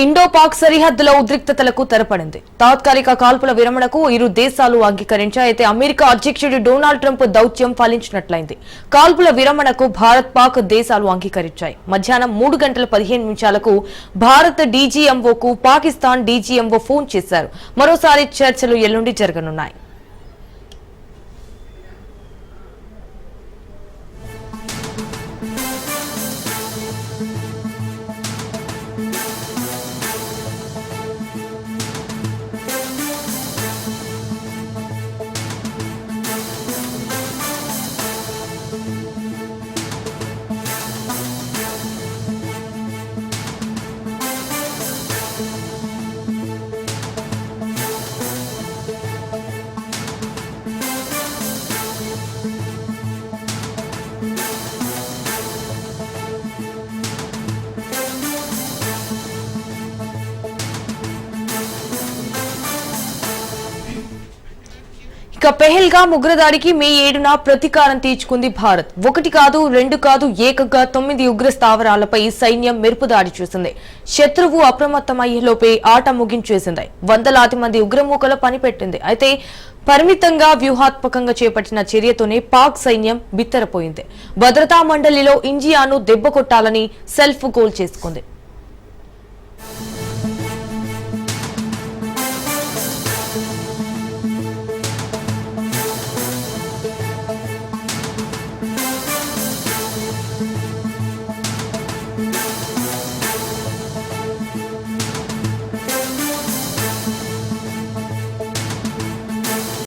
Indo Pak సరిహద్దుల ఉద్రిక్తతలకు తెరపడింది. తాత్కాలిక కాల్పుల విరమణకు ఇరు దేశాలు అంగీకరించాయి. అయితే అమెరికా అధ్యక్షుడు డొనాల్డ్ ట్రంప్ దౌత్యం ఫలించినట్లయింది. కాల్పుల విరమణకు భారత్ పాక్ దేశాలు అంగీకరించాయి. మధ్యాహ్నం 3:15 భారత డీజీఎంఓకు పాకిస్తాన్ డీజీఎంఓ ఫోన్ చేశారు. మరోసారి చర్చలు ఎల్లుండి జరగనున్నాయి. పెహల్గాం ఉగ్రదాడికి మే 7న ప్రతీకారం తీర్చుకుంది భారత్. 1 కాదు 2 కాదు ఏకంగా 9 ఉగ్ర స్థావరాలపై సైన్యం మెరుపు దాడి చేసింది. శత్రువు అప్రమత్తమయ్యేలోపే ఆట ముగించేసింది. వందలాది మంది ఉగ్రమూకలు పనిపెట్టింది. అయితే పరిమితంగా వ్యూహాత్మకంగా చేపట్టిన చర్యతోనే పాక్ సైన్యం బిత్తరపోయింది. భద్రతా మండలిలో ఇండియాను దెబ్బకొట్టాలని సెల్ఫ్ గోల్ చేసుకుంది.